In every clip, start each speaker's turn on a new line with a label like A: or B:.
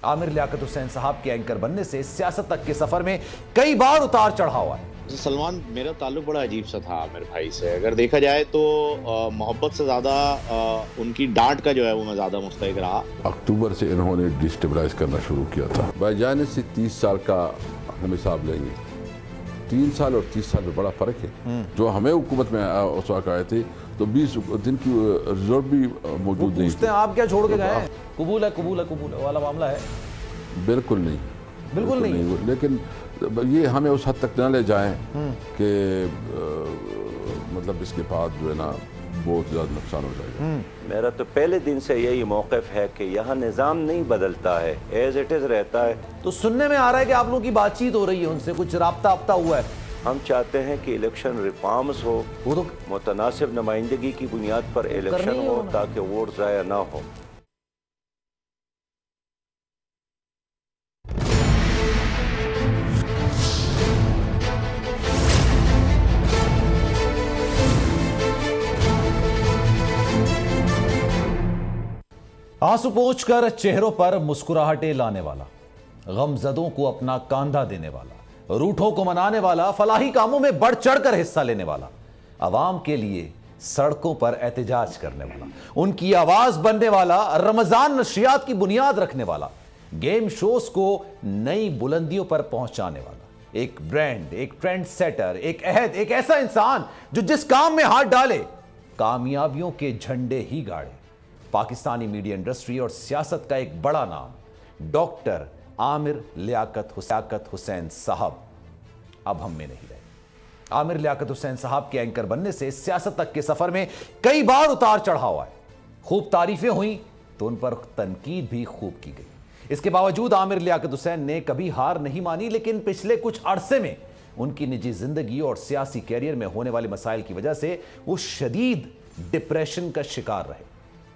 A: आमिर लियाकत हुसैन साहब के एंकर बनने से सियासत तक के सफर में कई बार उतार चढ़ाव आए।
B: सलमान, मेरा ताल्लुक बड़ा अजीब सा था आमिर भाई से। अगर देखा जाए तो मोहब्बत से ज़्यादा उनकी डांट का जो है वो मैं ज़्यादा मुस्तहिक रहा।
C: अक्टूबर से इन्होंने डिस्टेबलाइज करना शुरू किया था। भाईजान से 30 साल का हम हिसाब लेंगे, 3 साल और 30 साल में बड़ा फ़र्क है। जो हमें हुकूमत में उस वक्त आए थे तो 20 दिन की रिजर्व भी मौजूद नहीं
A: थी। आप क्या छोड़ के गए? कबूल है कबूल है कबूल है वाला मामला है?
C: बिल्कुल नहीं,
A: बिल्कुल नहीं।
C: लेकिन ये हमें उस हद तक न ले जाएं कि मतलब इसके बाद जो है ना बहुत ज़्यादा नुकसान हो जाएगा।
D: मेरा तो पहले दिन से यही मौक़िफ़ है कि यहाँ निज़ाम नहीं बदलता है, एज इट इज़ रहता है।
A: तो सुनने में आ रहा है कि आप लोगों की बातचीत हो रही है उनसे, कुछ राब्ता हुआ है?
D: हम चाहते हैं कि इलेक्शन रिफॉर्म्स हो,
A: वो तो
D: मुतनासिब नुमाइंदगी की बुनियाद पर इलेक्शन हो ताकि वोट ज़ाया ना हो।
A: आंसू पोंछकर चेहरों पर मुस्कुराहटें लाने वाला, गमजदों को अपना कांधा देने वाला, रूठों को मनाने वाला, फलाही कामों में बढ़ चढ़कर हिस्सा लेने वाला, अवाम के लिए सड़कों पर एहतजाज करने वाला, उनकी आवाज बनने वाला, रमजान नशियात की बुनियाद रखने वाला, गेम शोज को नई बुलंदियों पर पहुंचाने वाला, एक ब्रांड, एक ट्रेंड सेटर, एक अहद, एक ऐसा इंसान जो जिस काम में हाथ डाले कामयाबियों के झंडे ही गाड़े। पाकिस्तानी मीडिया इंडस्ट्री और सियासत का एक बड़ा नाम डॉक्टर आमिर लियाकत हुसैन साहब अब हम में नहीं रहे। आमिर लियाकत हुसैन साहब के एंकर बनने से सियासत तक के सफर में कई बार उतार चढ़ाव आए। खूब तारीफें हुई तो उन पर तनकीद भी खूब की गई। इसके बावजूद आमिर लियाकत हुसैन ने कभी हार नहीं मानी, लेकिन पिछले कुछ अरसे में उनकी निजी जिंदगी और सियासी कैरियर में होने वाले मसाइल की वजह से वो शदीद डिप्रेशन का शिकार रहे।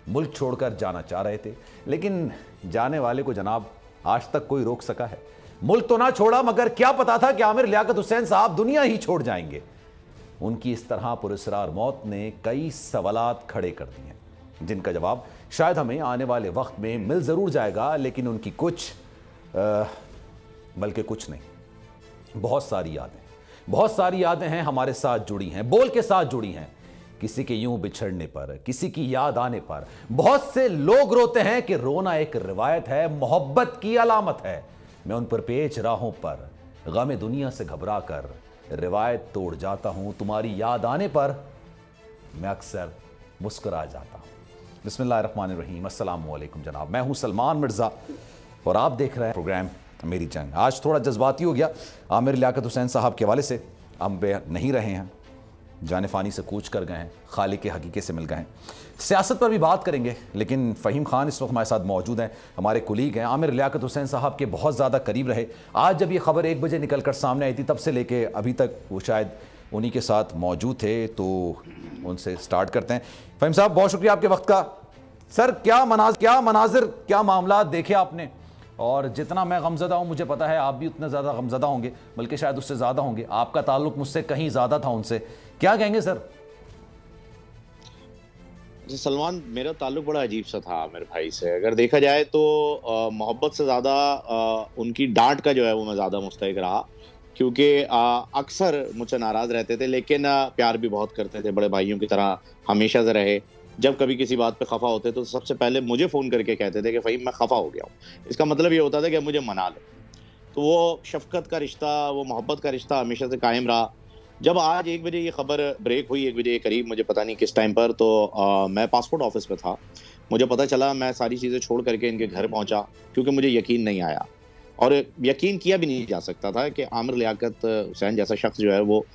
A: मुल्क छोड़कर जाना चाह रहे थे, लेकिन जाने वाले को जनाब आज तक कोई रोक सका है? मुल्क तो ना छोड़ा, मगर क्या पता था कि आमिर लियाकत हुसैन साहब दुनिया ही छोड़ जाएंगे। उनकी इस तरह पुरस्कार मौत ने कई सवालात खड़े कर दिए, जिनका जवाब शायद हमें आने वाले वक्त में मिल जरूर जाएगा, लेकिन उनकी बल्कि कुछ नहीं, बहुत सारी यादें हैं हमारे साथ जुड़ी हैं, बोल के साथ जुड़ी हैं। किसी के यूं बिछड़ने पर, किसी की याद आने पर बहुत से लोग रोते हैं कि रोना एक रिवायत है, मोहब्बत की अलामत है। मैं उन पर पेच राहों पर गम दुनिया से घबरा कर रिवायत तोड़ जाता हूं, तुम्हारी याद आने पर मैं अक्सर मुस्कुरा जाता हूं। बिस्मिल्लाहिर्रहमानिर्रहीम, अस्सलाम वालेकुम जनाब, मैं हूं सलमान मिर्ज़ा और आप देख रहे हैं प्रोग्राम मेरी जंग। आज थोड़ा जज्बाती हो गया आमिर लियाकत हुसैन साहब के हवाले से। हम बे नहीं रहे हैं, जाने फ़ानी से कूच कर गए हैं, खालिक के हकीक़त से मिल गए हैं। सियासत पर भी बात करेंगे, लेकिन फ़हीम खान इस वक्त हमारे साथ मौजूद हैं, हमारे कुलीग हैं। आमिर लियाकत हुसैन साहब के बहुत ज़्यादा करीब रहे। आज जब ये खबर 1 बजे निकल कर सामने आई थी, तब से लेके अभी तक वो शायद उन्हीं के साथ मौजूद थे, तो उनसे स्टार्ट करते हैं। फ़हीम साहब, बहुत शुक्रिया आपके वक्त का। सर, क्या मनाजिर, क्या मामला देखे आपने? और जितना मैं गमज़दा हूँ, मुझे पता है आप भी उतने ज़्यादा गमज़दा होंगे, बल्कि शायद उससे ज़्यादा होंगे। आपका ताल्लुक़ मुझसे कहीं ज़्यादा था उनसे, क्या कहेंगे सर?
B: सलमान, मेरा ताल्लुक बड़ा अजीब सा था आमिर भाई से। अगर देखा जाए तो मोहब्बत से ज़्यादा उनकी डांट का जो है वो मैं ज़्यादा मुस्तहिक रहा, क्योंकि अक्सर मुझसे नाराज़ रहते थे, लेकिन प्यार भी बहुत करते थे, बड़े भाइयों की तरह हमेशा से रहे। जब कभी किसी बात पे खफा होते तो सबसे पहले मुझे फ़ोन करके कहते थे कि फ़हीम मैं खफा हो गया हूँ। इसका मतलब ये होता था कि मुझे मना लो। तो वो शफ़क़त का रिश्ता, वो मोहब्बत का रिश्ता हमेशा से कायम रहा। जब आज 1 बजे ये खबर ब्रेक हुई, 1 बजे के करीब, मुझे पता नहीं किस टाइम पर, तो मैं पासपोर्ट ऑफिस पे था। मुझे पता चला, मैं सारी चीज़ें छोड़ करके इनके घर पहुंचा, क्योंकि मुझे यकीन नहीं आया और यकीन किया भी नहीं जा सकता था कि आमिर लियाकत हुसैन जैसा शख्स जो है वो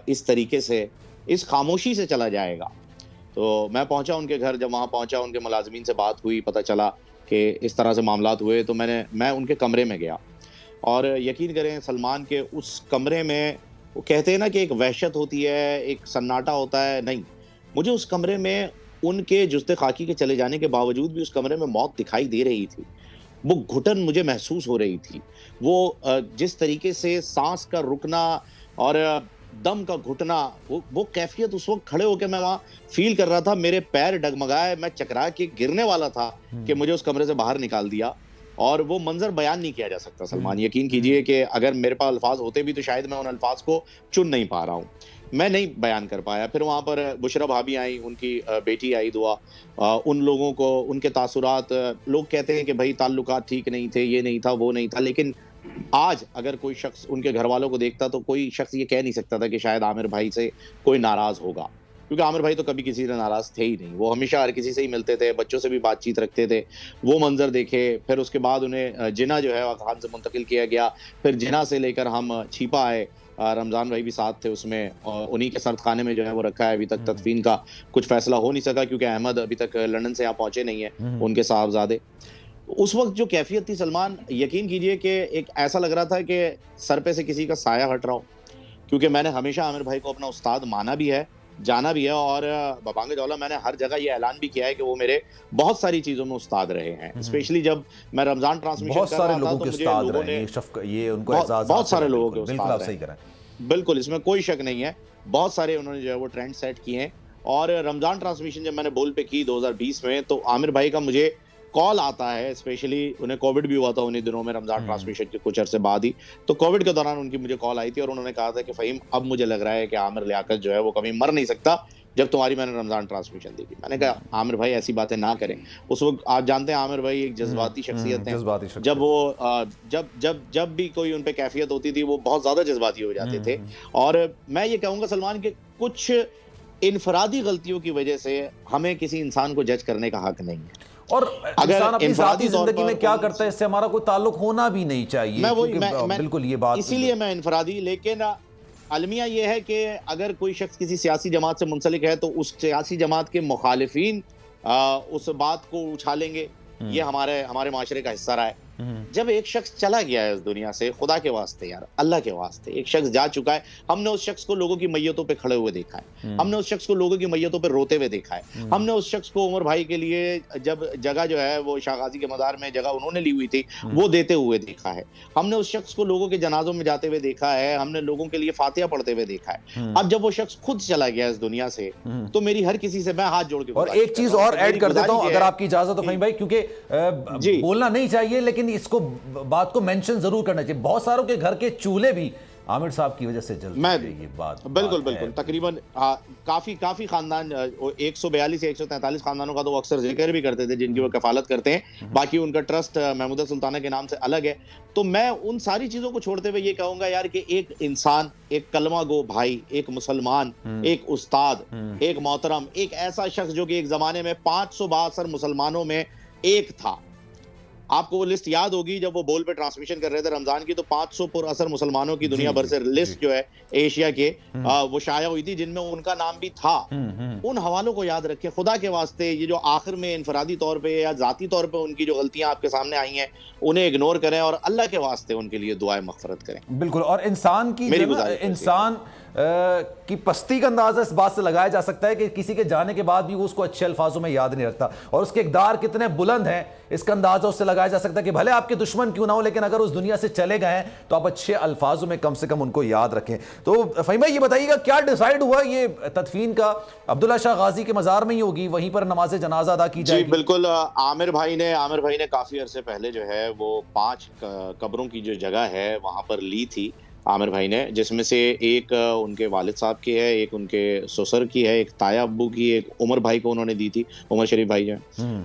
B: इस तरीके से, इस खामोशी से चला जाएगा। तो मैं पहुंचा उनके घर। जब वहाँ पहुंचा, उनके मुलाजमीन से बात हुई, पता चला कि इस तरह से मामलात हुए, तो मैं उनके कमरे में गया और यकीन करें सलमान के उस कमरे में, वो कहते हैं ना कि एक वहशत होती है, एक सन्नाटा होता है, नहीं, मुझे उस कमरे में उनके जुस्ते खाकी के चले जाने के बावजूद भी उस कमरे में मौत दिखाई दे रही थी। वो घुटन मुझे महसूस हो रही थी। वो जिस तरीके से सांस का रुकना और दम का घुटना, वो कैफियत उस वक्त खड़े होकर मैं वहाँ फील कर रहा था। मेरे पैर डगमगाए, मैं चकरा के गिरने वाला था कि मुझे उस कमरे से बाहर निकाल दिया। और वो मंजर बयान नहीं किया जा सकता सलमान। यकीन कीजिए कि अगर मेरे पास अल्फाज होते भी तो शायद मैं उन अल्फाज को चुन नहीं पा रहा हूँ, मैं नहीं बयान कर पाया। फिर वहाँ पर बुशरा भाभी आई, उनकी बेटी आई दुआ, उन लोगों को उनके तासुरात, लोग कहते हैं कि भाई ताल्लुकात ठीक नहीं थे, ये नहीं था, वो नहीं था, लेकिन आज अगर कोई शख्स उनके घर वालों को देखता तो कोई शख्स ये कह नहीं सकता था कि शायद आमिर भाई से कोई नाराज होगा, क्योंकि आमिर भाई तो कभी किसी से नाराज थे ही नहीं। वो हमेशा हर किसी से ही मिलते थे, बच्चों से भी बातचीत रखते थे। वो मंजर देखे, फिर उसके बाद उन्हें जिना जो है खान से मुंतकिल किया गया, फिर जिना से लेकर हम छिपा आए, रमजान भाई भी साथ थे उसमें, और उन्हीं के सर्द खाने में जो है वो रखा है। अभी तक तदफीन का कुछ फैसला हो नहीं सका क्योंकि अहमद अभी तक लंदन से यहाँ पहुंचे नहीं है, उनके साहबजादे। उस वक्त जो कैफियत थी सलमान, यकीन कीजिए कि एक ऐसा लग रहा था कि सर पे से किसी का साया हट रहा हो, क्योंकि मैंने हमेशा आमिर भाई को अपना उस्ताद माना भी है, जाना भी है, और बबांग जौला मैंने हर जगह ये ऐलान भी किया है कि वो मेरे बहुत सारी चीजों में उस्ताद रहे हैं। स्पेशली जब मैं रमजान ट्रांसमिशन
A: बहुत
B: कर
A: सारे
B: रहा था
A: लोगों
B: तो
A: के
B: मुझे
A: उस्ताद
B: लोगों
A: रहे
B: ने
A: हैं, ये उनको
B: बहुत सारे लोगों के
A: बिल्कुल आप सही
B: उस्ताद
A: करें,
B: बिल्कुल, इसमें कोई शक नहीं है। बहुत सारे उन्होंने जो है वो ट्रेंड सेट किए हैं। और रमजान ट्रांसमिशन जब मैंने बोल पे की 2020 में, तो आमिर भाई का मुझे कॉल आता है, स्पेशली उन्हें कोविड भी हुआ था उन्हीं दिनों में, रमजान ट्रांसमिशन के कुछ अरसे बाद ही। तो कोविड के दौरान उनकी मुझे कॉल आई थी और उन्होंने कहा था कि फ़हीम, अब मुझे लग रहा है कि आमिर लियाकत जो है वो कभी मर नहीं सकता जब तुम्हारी मैंने रमजान ट्रांसमिशन दी थी। मैंने कहा आमिर भाई ऐसी बातें ना करें। उस वक्त आप जानते हैं आमिर भाई एक जज्बाती शख्सियत है, जब वो जब भी कोई उन पे कैफियत होती थी वो बहुत ज्यादा जज्बाती हो जाते थे। और मैं ये कहूंगा सलमान कि कुछ इनफरादी गलतियों की वजह से हमें किसी इंसान को जज करने का हक नहीं है।
A: और
B: अगर
A: इंसान अपनी
B: इनफरादी
A: ज़ाती जिंदगी में क्या
B: तौर पर
A: करता है इससे हमारा कोई ताल्लुक होना भी नहीं चाहिए। बिल्कुल ये बात,
B: इसीलिए मैं इनफरादी, लेकिन अलमिया ये है कि अगर कोई शख्स किसी सियासी जमात से मुंसलिक है तो उस सियासी जमात के मुखालिफिन उस बात को उछालेंगे, ये हमारे माशरे का हिस्सा रहा है। जब एक शख्स चला गया है इस दुनिया से, खुदा के वास्ते यार, अल्लाह के वास्ते, एक शख्स जा चुका है, हमने उस शख्स को लोगों की मैयतों पे खड़े हुए देखा है, हमने उस शख्स को लोगों की मैयतों पे रोते हुए देखा है, हमने उस शख्स को उमर भाई के लिए जब जगह जो है वो शाह गाजी के मज़ार में जगह उन्होंने ली हुई थी वो देते हुए देखा है, हमने उस शख्स को लोगों के जनाजों में जाते हुए देखा है, हमने लोगों के लिए फातिहा पढ़ते हुए देखा है। अब जब वो शख्स खुद चला गया इस दुनिया से, तो मेरी हर किसी से मैं हाथ जोड़ के,
A: और एक चीज और ऐड कर देता हूं अगर आपकी इजाजत हो फ़हीम भाई, क्योंकि बोलना नहीं चाहिए लेकिन इसको बात को मेंशन जरूर करना चाहिए। बहुत सारों के घर के चूल्हे भी आमिर साहब की वजह से जलते हैं, ये बात
B: बिल्कुल तकरीबन काफी खानदान 142 या 143 खानदानों का तो वो अक्सर जिक्र भी करते थे जिनकी वो कफालत करते हैं। बाकी उनका ट्रस्ट महमूदा सुल्ताना के नाम से अलग है। तो मैं उन सारी चीजों को छोड़ते हुए ये कहूंगा यार कि एक इंसान, एक कलमा गो भाई, एक मुसलमान, एक उस्ताद, एक मोहतरम, एक ऐसा शख्स जो कि एक जमाने में 562 मुसलमानों में एक था। आपको वो लिस्ट याद होगी जब वो बोल पे ट्रांसमिशन कर रहे थे रमजान की, तो 500 पुरअसर मुसलमानों की दुनिया भर से लिस्ट जो है एशिया के वो शाया हुई थी जिनमें उनका नाम भी था। उन हवालों को याद रखें खुदा के वास्ते। ये जो आखिर में इनफरादी तौर पे या जाती तौर पे उनकी जो गलतियां आपके सामने आई हैं उन्हें इग्नोर करें और अल्लाह के वास्ते उनके लिए दुआए मगफरत करें।
A: बिल्कुल। और इंसान की इंसान की पस्ती का अंदाजा इस बात से लगाया जा सकता है कि किसी के जाने के बाद भी वो उसको अच्छे अल्फाजों में याद नहीं रखता, और उसके इक़दार कितने बुलंद हैं इसका अंदाजा उससे लगाया जा सकता है कि भले आपके दुश्मन क्यों ना हो, लेकिन अगर उस दुनिया से चले गए हैं तो आप अच्छे अल्फाजों में कम से कम उनको याद रखें। तो फ़हीम भाई ये बताइएगा क्या डिसाइड हुआ, ये तदफीन का अब्दुल्ला शाह गाजी के मज़ार में ही होगी, वहीं पर नमाज जनाजा अदा की जाएगी?
B: बिल्कुल। आमिर भाई ने काफी अरसे पहले जो है वो 5 कब्रों की जो जगह है वहां पर ली थी आमिर भाई ने, जिसमें से एक उनके वालिद साहब की है, एक उनके ससुर की है, एक ताया अब्बू की, एक उमर भाई को उन्होंने दी थी, उमर शरीफ भाई जो है,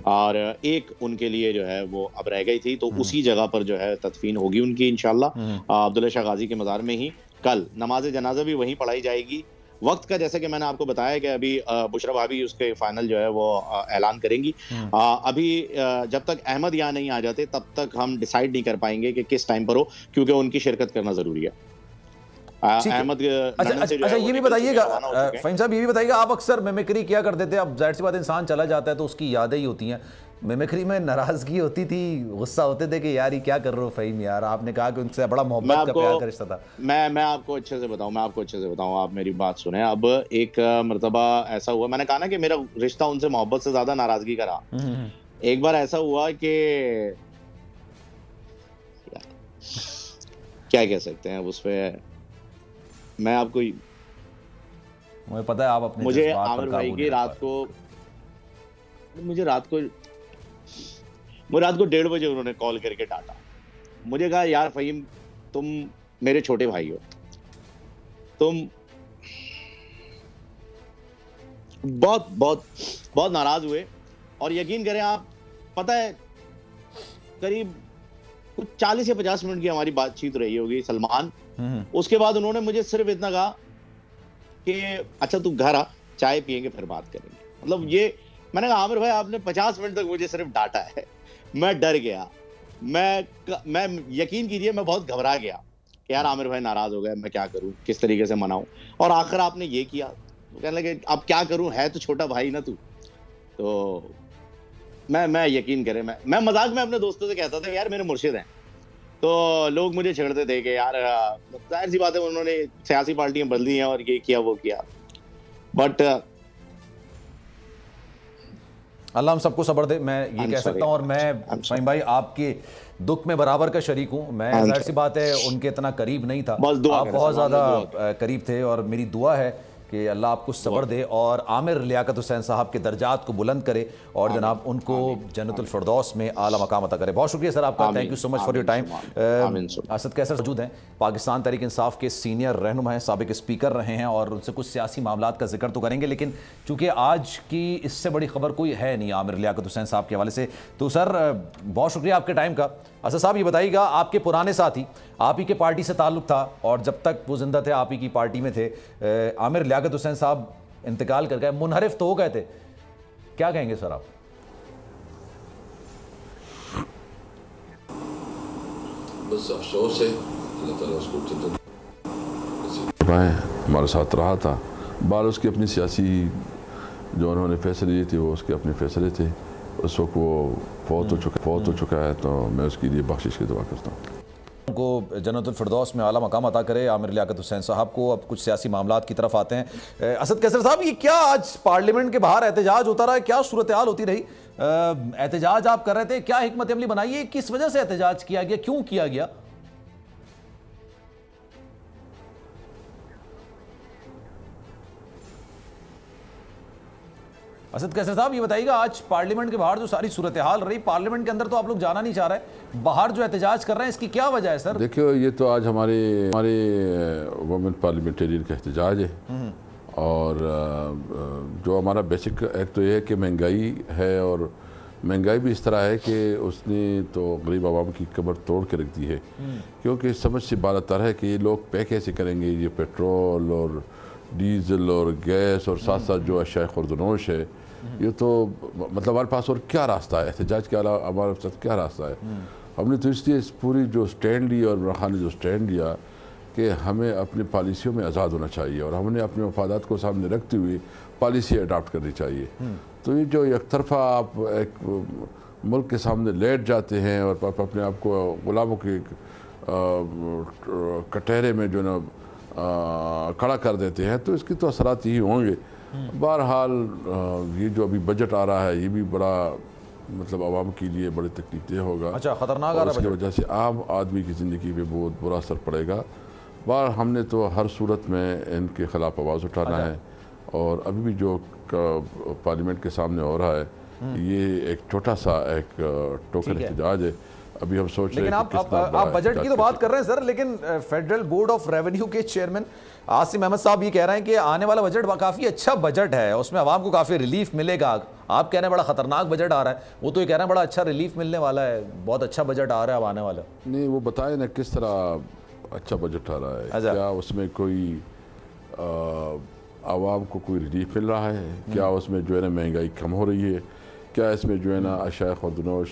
B: और एक उनके लिए जो है वो अब रह गई थी। तो उसी जगह पर जो है तदफीन होगी उनकी इंशाल्लाह अब्दुल्ला शाह गाजी के मज़ार में ही। कल नमाज जनाजा भी वहीं पढ़ाई जाएगी। वक्त का जैसे कि मैंने आपको बताया कि अभी बुशरा भाभी उसके फाइनल जो है वो ऐलान करेंगी। अभी जब तक अहमद यहाँ नहीं आ जाते तब तक हम डिसाइड नहीं कर पाएंगे कि किस टाइम पर हो, क्योंकि उनकी शिरकत करना जरूरी है। अहमद
A: अच्छा ये भी बताइएगा फ़हीम साहब, ये भी बताइएगा, आप अक्सर मिमिक्री किया करते थे, अब जाहिर सी बात इंसान चला जाता है तो उसकी यादें ही होती हैं। मिमिक्री में नाराजगी होती थी, गुस्सा होते थे कि यार ये क्या कर रहे हो फ़हीम, यार आपने कहा कि उनसे बड़ा मोहब्बत का प्यार का रिश्ता था।
B: मैं आपको अच्छे से बताऊं, आप मेरी बात सुने। अब एक मर्तबा ऐसा हुआ, मैंने कहा ना कि मेरा रिश्ता उनसे मोहब्बत से ज्यादा नाराजगी का रहा। एक बार ऐसा हुआ कि क्या कह सकते हैं उस पे, मैं आपको,
A: मुझे पता है आप अपने
B: मुझे आमिर भाई की रात को मुझे रात को 1:30 बजे उन्होंने कॉल करके डांटा। मुझे कहा यार फ़हीम, तुम मेरे छोटे भाई हो, तुम बहुत बहुत बहुत नाराज हुए। और यकीन करें आप, पता है करीब कुछ 40 या 50 मिनट की हमारी बातचीत रही होगी सलमान। उसके बाद उन्होंने मुझे सिर्फ इतना कहा कि अच्छा तू घर आ, चाय पियेंगे फिर बात करेंगे। मतलब ये, मैंने कहा आमिर भाई आपने 50 मिनट तक मुझे सिर्फ डांटा है। मैं डर गया, मैं यकीन कीजिए मैं बहुत घबरा गया कि यार आमिर भाई नाराज हो गए, मैं क्या करूं, किस तरीके से मनाऊं। और आखिर आपने ये किया, तो कहने लगे अब क्या करूं, है तो छोटा भाई ना तू। तो मैं यकीन करें, मैं मजाक में अपने दोस्तों से कहता था यार मेरे मुर्शिद हैं। तो लोग मुझे छेड़ते थे कि यार जाहिर सी बात है उन्होंने सियासी पार्टियां बदली हैं और ये किया वो किया, बट
A: अल्लाह हम सबको सब्र दे, मैं ये कह सकता हूँ। और मैं फ़हीम भाई आपके दुख में बराबर का शरीक हूँ। मैं जाहिर सी बात है उनके इतना करीब नहीं था, आप बहुत ज़्यादा करीब थे। और मेरी दुआ है कि अल्लाह आपको सब्र दे और आमिर लियाकत हुसैन साहब के दर्जात को बुलंद करे और जनाब उनको जन्नतुल फिरदौस में आला मकाम अता करे। बहुत शुक्रिया सर आपका, thank you so much for your time. Asad Qaiser मौजूद हैं, पाकिस्तान तहरीक इंसाफ के सीनियर रहनुमा हैं, साबिक स्पीकर रहे हैं और उनसे कुछ सियासी मामलात का जिक्र तो करेंगे, लेकिन चूँकि आज की इससे बड़ी खबर कोई है नहीं आमिर लियाकत हुसैन साहब के हवाले से। तो सर बहुत शुक्रिया आपके टाइम का। असद साहब ये बताइएगा, आपके पुराने साथी, आप ही के पार्टी से ताल्लुक़ था और जब तक वो जिंदा थे आप ही की पार्टी में थे, आमिर लियाकत हुसैन साहब इंतकाल कर गए, मुनहरिफ तो हो गए थे, क्या कहेंगे सर आप?
C: बस अफसोस है, अल्लाह ताला उसको हमारे साथ रहा था। बार उसकी अपनी सियासी जो उन्होंने फैसले लिए थे वो उसके अपने फैसले थे। उस वक्त वो फौत हो चुका है, तो मैं उसके लिए बख्शिश की दुआ करता हूँ
A: को जन्नतुल फिरदौस में आला मकाम अता करे आमिर लियाकत हुसैन साहब को। अब कुछ सियासी मामलात की तरफ आते हैं। असद कैसर साहब, ये क्या आज पार्लियामेंट के बाहर एहतजाज होता रहा, क्या सूरत हाल होती रही? एहतजाज आप कर रहे थे, क्या हिकमत अमली बनाइए, किस वजह से एहतजाज किया गया, क्यों किया गया? असद कैसर साहब ये बताइएगा, आज पार्लियामेंट के बाहर जो सारी सूरत हाल रही, पार्लियामेंट के अंदर तो आप लोग जाना नहीं चाह रहे, बाहर जो एहतजाज कर रहे हैं इसकी क्या वजह है सर?
C: देखियो, ये तो आज हमारे वुमेन पार्लियामेंटेरियन का एहतजाज है। और जो हमारा बेसिक एक तो ये है कि महंगाई है, और महंगाई भी इस तरह है कि उसने तो गरीब आवाम की कमर तोड़ के रख दी है। क्योंकि समझ से बात आता है कि ये लोग पे कैसे करेंगे, ये पेट्रोल और डीजल और गैस और साथ साथ जो अशाए खुर्दनोश है, ये तो मतलब हमारे पास और क्या रास्ता है एहतजाज के अलावा, हमारे साथ क्या रास्ता है? हमने तो इसलिए इस पूरी जो स्टैंड लिया और इमरान खान ने जो स्टैंड लिया कि हमें अपनी पॉलिसियों में आज़ाद होना चाहिए और हमने अपने मफादात को सामने रखते हुए पॉलिसी अडाप्ट करनी चाहिए। तो ये जो एक तरफा आप एक मुल्क के सामने लेट जाते हैं और अपने आप को गुलामों के कटहरे में जो ना खड़ा कर देते हैं, तो इसके तो असरात यही होंगे। बहरहाल ये जो अभी बजट आ रहा है ये भी बड़ा मतलब आवाम के लिए बड़ी तकलीफ होगा।
A: अच्छा, खतरनाक आ रहा है।
C: इसकी वजह से आम आदमी की ज़िंदगी पे बहुत बुरा असर पड़ेगा। बार हमने तो हर सूरत में इनके ख़िलाफ़ आवाज़ उठाना है। और अभी भी जो पार्लियामेंट के सामने हो रहा है ये एक छोटा सा एक टोकन एहतजाज है। अभी हम सोच रहे हैं
A: आप बजट की तो बात कर रहे हैं सर, लेकिन फेडरल बोर्ड ऑफ रेवेन्यू के चेयरमैन आसिम अहमद साहब ये कह रहे हैं कि आने वाला बजट काफ़ी अच्छा बजट है, उसमें आवाम को काफ़ी रिलीफ मिलेगा। आप कह रहे हैं बड़ा खतरनाक बजट आ रहा है, वो तो ये कह रहे हैं बड़ा अच्छा रिलीफ मिलने वाला है, बहुत अच्छा बजट आ रहा है अब आने वाला।
C: नहीं, वो बताए ना किस तरह अच्छा बजट आ रहा है। क्या उसमें कोई आवाम को कोई रिलीफ मिल रहा है? क्या उसमें जो है ना महंगाई कम हो रही है? क्या इसमें जो है ना अशाए खुर्दनोश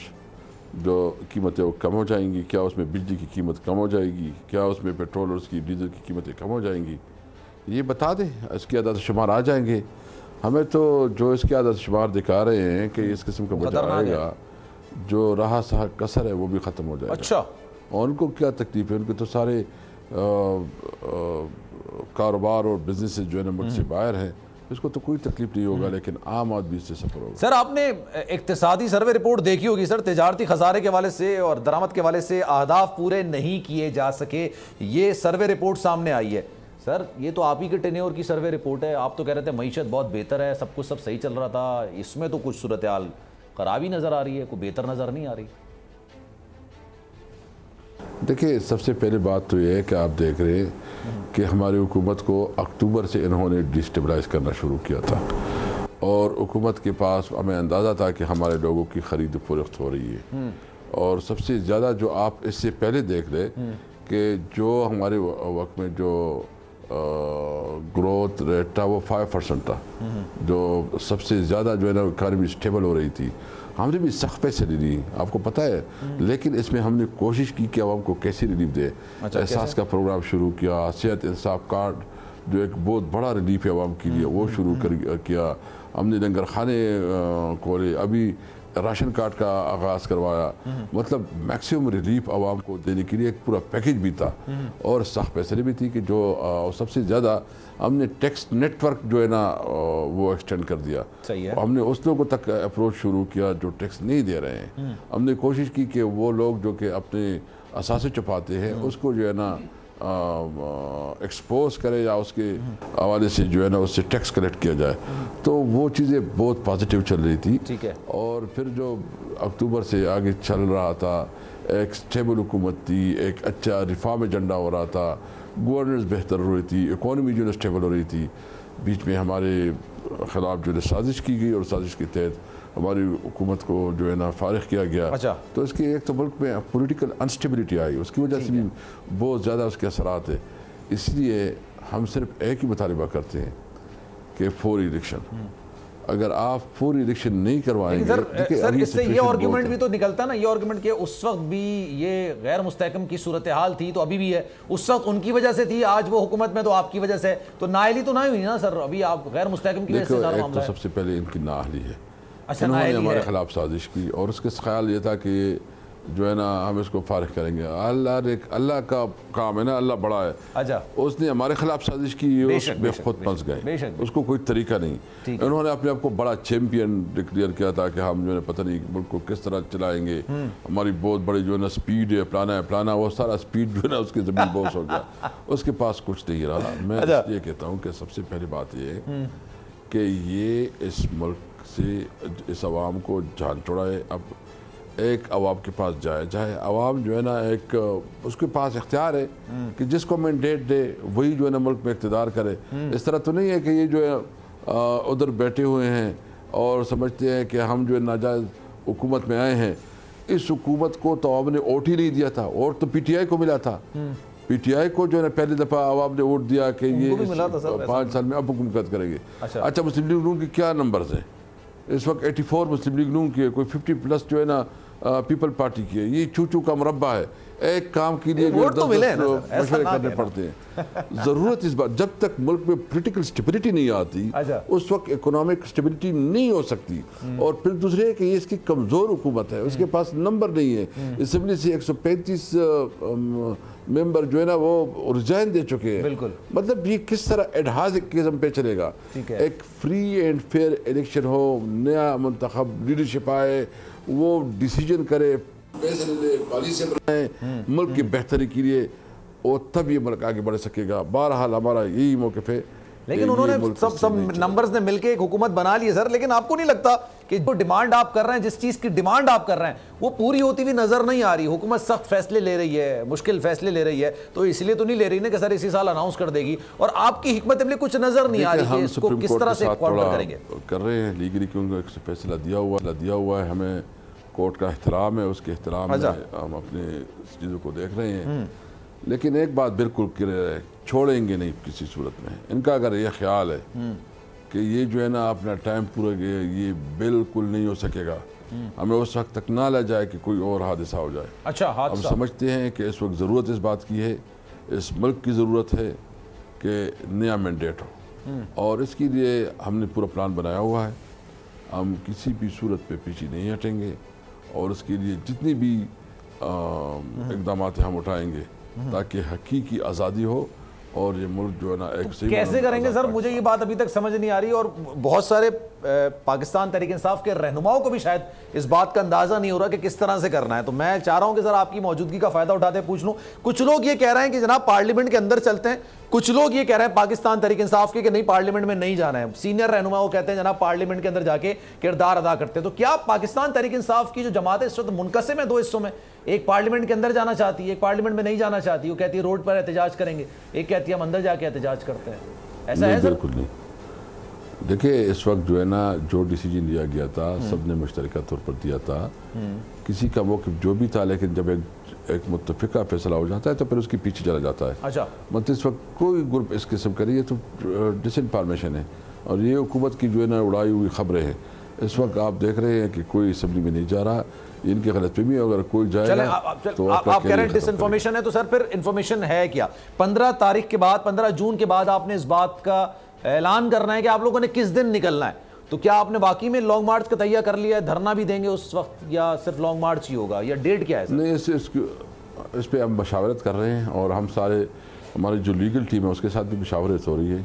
C: जो कीमतें वो कम हो जाएंगी? क्या उसमें बिजली की कीमत कम हो जाएगी? क्या उसमें पेट्रोल और उसकी डीजल की कीमतें कम हो जाएंगी? ये बता दें, इसके आदाद शुमार आ जाएंगे। हमें तो जो इसके आदाद शुमार दिखा रहे हैं कि इस किस्म का बजट आएगा, जो रहा सहा कसर है वो भी ख़त्म हो जाएगा।
A: अच्छा,
C: और उनको क्या तकलीफ है? उनके तो सारे कारोबार और बिजनेस जो है ना मुल्क से बाहर है, इसको तो कोई तकलीफ नहीं होगा, लेकिन आम आदमी से सफर होगा।
A: सर आपने इक्तिसादी सर्वे रिपोर्ट देखी होगी सर, तिजारती खसारे के हवाले से और दरामद के हवाले से अहदाफ पूरे नहीं किए जा सके, ये सर्वे रिपोर्ट सामने आई है। सर ये तो आप ही के टेन्योर की सर्वे रिपोर्ट है, आप तो कह रहे थे मईशत बहुत बेहतर है, सब कुछ सब सही चल रहा था, इसमें तो कुछ सूरत हाल खराबी नज़र आ रही है, कोई बेहतर नज़र नहीं आ रही?
C: देखिए, सबसे पहले बात तो ये है कि आप देख रहे हैं कि हमारी हुकूमत को अक्टूबर से इन्होंने डिस्टेबलाइज करना शुरू किया था और हुकूमत के पास हमें अंदाज़ा था कि हमारे लोगों की खरीद फरोख्त हो रही है। और सबसे ज़्यादा जो आप इससे पहले देख लें कि जो हमारे वक्त में जो ग्रोथ रेट था वो 5% था, जो सबसे ज़्यादा जो है ना इकानमी स्टेबल हो रही थी। हमने भी सख्त पैसे ले ली, आपको पता है, लेकिन इसमें हमने कोशिश की कि आवाम को कैसे रिलीफ दे। एहसास का प्रोग्राम शुरू किया, सेहत इंसाफ कार्ड जो एक बहुत बड़ा रिलीफ है आवाम के लिए, वो शुरू किया। हमने लंगर खाने खोले, अभी राशन कार्ड का आगाज़ करवाया। मतलब मैक्सिमम रिलीफ आवाम को देने के लिए एक पूरा पैकेज भी था और सख्त पैसे भी थी कि जो सबसे ज़्यादा हमने टैक्स नेटवर्क जो है ना वो एक्सटेंड कर दिया।
A: सही है।
C: हमने उस लोगों तक अप्रोच शुरू किया जो टैक्स नहीं दे रहे हैं। हमने कोशिश की कि वो लोग जो कि अपने असासे छुपाते हैं उसको जो है ना एक्सपोज करे या उसके हवाले से जो है ना उससे टैक्स कलेक्ट किया जाए। तो वो चीज़ें बहुत पॉजिटिव चल रही थी।
A: ठीक है।
C: और फिर जो अक्टूबर से आगे चल रहा था, एक स्टेबल हुकूमत थी, एक अच्छा रिफॉर्म एजेंडा हो रहा था, गवर्नेंस बेहतर हो रही थी, इकॉनमी जो है स्टेबल हो रही थी। बीच में हमारे ख़िलाफ़ जो है साजिश की गई और साजिश के तहत हमारी हुकूमत को जो है ना फारिग किया गया।
A: अच्छा।
C: तो इसके एक तो मुल्क में पॉलिटिकल अनस्टेबिलिटी आई, उसकी वजह से भी बहुत ज़्यादा उसके असरात है। इसलिए हम सिर्फ एक ही मुतालिबा करते हैं कि फौरी इलेक्शन। अगर आप फौरी इलेक्शन नहीं करवाएंगे,
A: सर इससे ये आर्गुमेंट भी तो निकलता ना, ये आर्गुमेंट कि उस वक्त भी ये गैर मुस्तहकम की सूरत हाल थी तो अभी भी है, उस वक्त उनकी वजह से थी, आज वो हुकूमत में तो आपकी वजह से, तो नाअहली तो ना हुई ना सर, अभी आप गैर मुस्तहकम की वजह से सारा मामला है।
C: सबसे पहले इनकी नाअहली है।
A: अच्छा,
C: इन्होंने हमारे खिलाफ साजिश की और उसके ख्याल ये था कि जो है ना हम इसको फारिग करेंगे। अल्लाह का काम है ना, अल्लाह बड़ा है।
A: अच्छा।
C: उसने हमारे खिलाफ साजिश की, उसमें खुद फंस गए, उसको कोई तरीका नहीं। इन्होंने अपने आप को बड़ा चैंपियन डिक्लेयर किया था कि हम जो है पता नहीं मुल्क को किस तरह चलाएंगे, हमारी बहुत बड़ी जो है ना स्पीड है, प्लाना वो सारा स्पीड जो है ना उसकी जमीन बोस हो गया, उसके पास कुछ नहीं रहा। मैं इसलिए कहता हूँ कि सबसे पहली बात ये है कि ये इस मुल्क से इस आवाम को जान छुड़ाए। अब एक अवाम के पास जाए, चाहे अवाम जो है ना एक उसके पास इख्तियार है कि जिसको मैंडेट दे वही जो है ना मुल्क में इक़्तिदार करे। इस तरह तो नहीं है कि ये जो है उधर बैठे हुए हैं और समझते हैं कि हम जो है नाजायज़ हुकूमत में आए हैं। इस हुकूमत को तो अवाम ने वोट ही नहीं दिया था, वोट तो PTI को मिला था। PTI को जो है ना पहली दफ़ा अवाम ने वोट दिया कि ये 5 साल में अब हुकूमत करेंगे। अच्छा, मुस्लिम लीग नून के क्या नंबर्स हैं इस वक्त? 84 मुस्लिम लीग नून की है, कोई 50+ जो है ना पीपल पार्टी की है। ये चूचू का मुरब्बा है, एक काम के लिए मशवरे करने पड़ते हैं। ज़रूरत इस बात, जब तक मुल्क में पॉलिटिकल स्टेबिलिटी नहीं आती उस वक्त इकोनॉमिक स्टेबिलिटी नहीं हो सकती। और फिर दूसरे कि ये इसकी कमज़ोर हुकूमत है, उसके पास नंबर नहीं है। असम्बली से 135 मेंबर जो है ना वो रिजाइन दे चुके हैं।
A: बिल्कुल। मतलब
C: ये किस तरह एडहाज़िज्म पे चलेगा? एक फ्री एंड फेयर इलेक्शन हो, नया मुंतखब लीडरशिप आए, वो डिसीजन करे, पैसे ले, पॉलिसी बनाए मुल्क की बेहतरी के लिए, और तब ये मुल्क आगे बढ़ सकेगा। बहरहाल हमारा यही मौक़िफ़ है।
A: लेकिन उन्होंने सब नंबर्स ने मिलके एक हुकूमत बना ली है सर, लेकिन आपको नहीं लगता कि जो डिमांड आप कर रहे हैं, जिस चीज़ की डिमांड आप कर रहे हैं वो पूरी होती हुई नजर नहीं आ रही? हुकूमत सख्त फैसले ले रही है, मुश्किल फैसले ले रही है, तो इसलिए तो नहीं ले रही ना कि सर इसी साल अनाउंस कर देगी, और आपकी हिकमत अमली कुछ नजर नहीं आ रही है इसको किस तरह से काउंटर करेंगे?
C: कर रहे हैं लीगली, क्योंकि एक फैसला दिया हुआ है, हमें कोर्ट का एहतराम है, उसके एहतराम में हम अपने चीज़ों को देख रहे हैं। लेकिन एक बात बिल्कुल क्लियर है, छोड़ेंगे नहीं किसी सूरत में। इनका अगर ये ख्याल है कि ये जो है ना अपना टाइम पूरा गया, ये बिल्कुल नहीं हो सकेगा। हमें उस वक्त तक ना ले जाए कि कोई और हादसा हो जाए।
A: अच्छा,
C: हम समझते हैं कि इस वक्त ज़रूरत इस बात की है, इस मुल्क की ज़रूरत है कि नया मैंडेट हो, और इसके लिए हमने पूरा प्लान बनाया हुआ है। हम किसी भी सूरत पे पीछे नहीं हटेंगे और उसके लिए जितनी भी इक़दामात हम उठाएंगे ताकि हकीकी आज़ादी हो और ये मुल्क जो है ना एक
A: तो कैसे करेंगे सर? मुझे ये बात अभी तक समझ नहीं आ रही, और बहुत सारे पाकिस्तान तहरीक इंसाफ के रहनुमाओं को भी शायद इस बात का अंदाजा नहीं हो रहा कि किस तरह से करना है। तो मैं चाह रहा हूं कि सर आपकी मौजूदगी का फायदा उठाते पूछ लूं। कुछ लोग ये कह रहे हैं कि जनाब पार्लियामेंट के अंदर चलते हैं, कुछ लोग ये कह रहे हैं पाकिस्तान तहरीक इंसाफ के कि नहीं पार्लियामेंट में नहीं जाना है। सीनियर रहनुमा वो कहते हैं जनाब पार्लियामेंट के अंदर जाके किरदार अदा करते हैं। तो क्या पाकिस्तान तहरीक इंसाफ की जो जमात है इस वक्त मुनकसिम है दो हिस्सों में? एक पार्लियामेंट के अंदर जाना चाहती है, एक पार्लियामेंट में नहीं जाना चाहती। वो कहती है रोड पर एहतजाज करेंगे, एक कहती है हम अंदर जाके एहतजाज करते हैं। ऐसा है सर?
C: बिल्कुल नहीं। देखिए इस वक्त जो है ना जो डिसीजन लिया गया था सबने मुश्तरका तौर पर दिया था, किसी का मौक़िफ़ जो भी था, लेकिन जब एक मुत्तफ़िका फैसला हो जाता है तो फिर उसके पीछे चला जाता है।
A: अच्छा,
C: मतलब इस वक्त कोई ग्रुप इस किस्म का ये तो डिसइंफॉर्मेशन है, और ये हुकूमत की जो है ना उड़ाई हुई खबरें हैं। इस वक्त आप देख रहे हैं कि कोई असम्बली में नहीं जा रहा, इनकी गलतफहमी, अगर कोई जाएगा तो
A: आप कह रहे हैं डिसइंफॉर्मेशन है, तो सर फिर इंफॉर्मेशन है क्या? 15 तारीख के बाद, 15 जून के बाद आपने इस बात का ऐलान करना है कि आप लोगों ने किस दिन निकलना है। तो क्या आपने वाकई में लॉन्ग मार्च का तैयार कर लिया है? धरना भी देंगे उस वक्त या सिर्फ लॉन्ग मार्च ही होगा, या डेट क्या है सर?
C: नहीं, इस पे हम मशावरत कर रहे हैं, और हम सारे हमारी जो लीगल टीम है उसके साथ भी मशावरत हो रही है,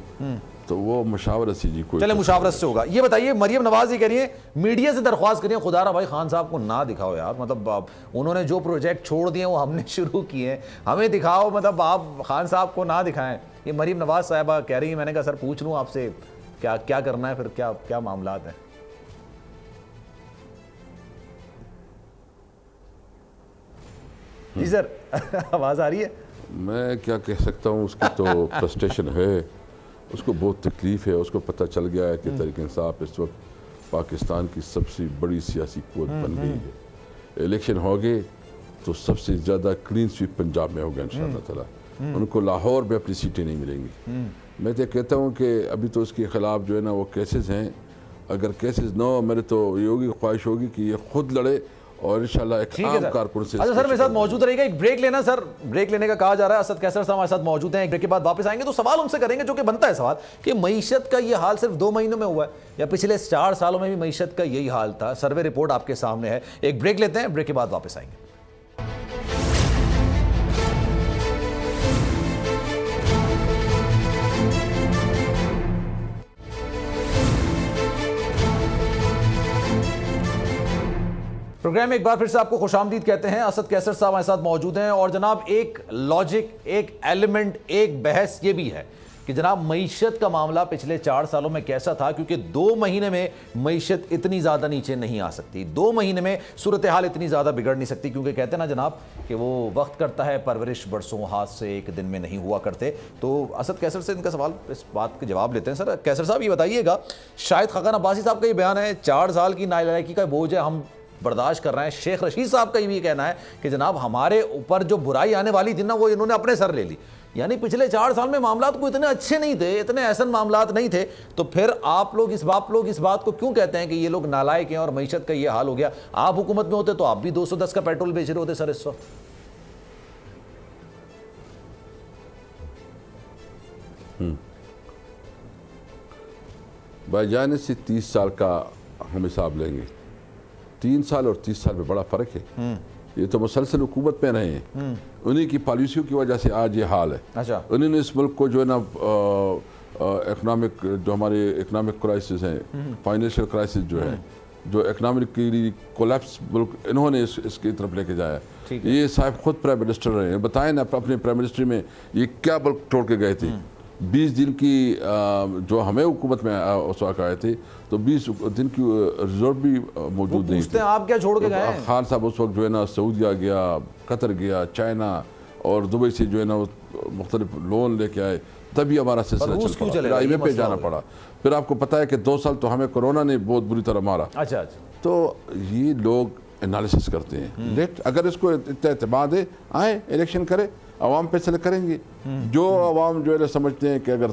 C: तो वो मुशावरत से जी कोई
A: चले मुशावरत से होगा। ये बताइए, मरियम नवाज ये कह रही है मीडिया से दरख्वास्त करिए खुदारा भाई खान साहब को ना दिखाओ यार, मतलब उन्होंने जो प्रोजेक्ट छोड़ दिए वो हमने शुरू किए हैं, हमें दिखाओ, मतलब आप खान साहब को ना दिखाएं। ये मरियम नवाज साहिबा कह रही है। मैंने कहा सर पूछ लूँ आपसे क्या क्या करना है, फिर क्या क्या मामलात हैं? जी सर आवाज आ रही है?
C: मैं क्या कह सकता हूँ, उसकी तो फ्रस्ट्रेशन है, उसको बहुत तकलीफ है, उसको पता चल गया है कि तहरीक इंसाफ इस वक्त पाकिस्तान की सबसे बड़ी सियासी कुव्वत बन गई है। इलेक्शन हो गए तो सबसे ज़्यादा क्लीन स्वीप पंजाब में होगा इंशाअल्लाह ताला। उनको लाहौर में अपनी सीटें नहीं मिलेंगी। मैं तो कहता हूँ कि अभी तो उसके खिलाफ जो है ना वो केसेस हैं, अगर केसेस न हो, मेरे तो ये होगी ख्वाहिश होगी कि ये खुद लड़े और इंशाल्लाह एक आम कारकुन से।
A: अच्छा सर मेरे साथ मौजूद रहेगा, एक ब्रेक लेना सर, ब्रेक लेने का कहा जा रहा है। असद कैसर साहब हमारे साथ मौजूद हैं, एक ब्रेक के बाद वापस आएंगे तो सवाल उनसे करेंगे जो कि बनता है सवाल कि मईशत का ये हाल सिर्फ 2 महीनों में हुआ है या पिछले 4 सालों में भी मईशत का यही हाल था? सर्वे रिपोर्ट आपके सामने है। एक ब्रेक लेते हैं, ब्रेक के बाद वापस आएंगे। प्रोग्राम में एक बार फिर से आपको खुशामदीद कहते हैं। असद कैसर साहब हमारे साथ मौजूद हैं, और जनाब एक लॉजिक, एक एलिमेंट, एक बहस ये भी है कि जनाब मईशत का मामला पिछले 4 सालों में कैसा था, क्योंकि 2 महीने में मईशत इतनी ज़्यादा नीचे नहीं आ सकती, 2 महीने में सूरत हाल इतनी ज़्यादा बिगड़ नहीं सकती, क्योंकि कहते हैं ना जनाब कि वो वक्त करता है परवरिश बरसों हाथ से एक दिन में नहीं हुआ करते। तो असद कैसर से इनका सवाल, इस बात का जवाब लेते हैं। सर कैसर साहब ये बताइएगा, शायद खाकान अब्बासी साहब का ये बयान है 4 साल की नालायकी का बोझ है, हम बर्दाश्त कर रहे हैं। शेख रशीद साहब का ये भी कहना है कि जनाब हमारे ऊपर जो बुराई आने वाली थी ना वो इन्होंने अपने सर ले ली, यानी पिछले 4 साल में मामलात को इतने अच्छे नहीं थे, इतने ऐसे मामलात नहीं थे। तो फिर आप लोग इस बात को क्यों कहते हैं कि ये लोग नालायक हैं और मईशत का ये हाल हो गया? आप हुकूमत में होते तो आप भी 210 का पेट्रोल बेच रहे होते सर इस वक्त।
C: भाईजान से 30 साल का हम हिसाब लेंगे, 3 साल और 30 साल में बड़ा फ़र्क है। ये तो मुसलसल हुकूमत में रहे हैं, उन्हीं की पॉलिसियों की वजह से आज ये हाल है।
A: अच्छा,
C: उन्होंने इस मुल्क को जो है ना इकनॉमिक, जो हमारे इकनॉमिक क्राइसिस हैं, फाइनेंशियल क्राइसिस जो है, जो इकनॉमिकली कोलैप्स मुल्क, इन्होंने इसकी तरफ लेके जाया। ये साहब खुद प्राइम मिनिस्टर रहे हैं, बताएं ना अपने प्राइम मिनिस्ट्री में ये क्या मुल्क छोड़ के गए थे। 20 दिन की जो हमें हुकूमत में उस वक्त आए थे तो 20 दिन की रिजर्व भी मौजूद नहीं थे।
A: आप क्या छोड़ के गए?
C: खान साहब उस वक्त जो है ना सऊदीया गया, कतर गया, चाइना और दुबई से जो है ना मुख्तलिफ लोन लेके आए, तभी हमारा सिलसिला चल पड़ा, हाईवे पे जाना पड़ा। फिर आपको पता है कि 2 साल तो हमें कोरोना ने बहुत बुरी तरह मारा।
A: अच्छा,
C: तो ये लोग एनालिसिस करते हैं, लेट अगर इसको इतना एतमाद है, आए इलेक्शन करे, अवाम फैसले करेंगे। जो अवाम जो है समझते हैं कि अगर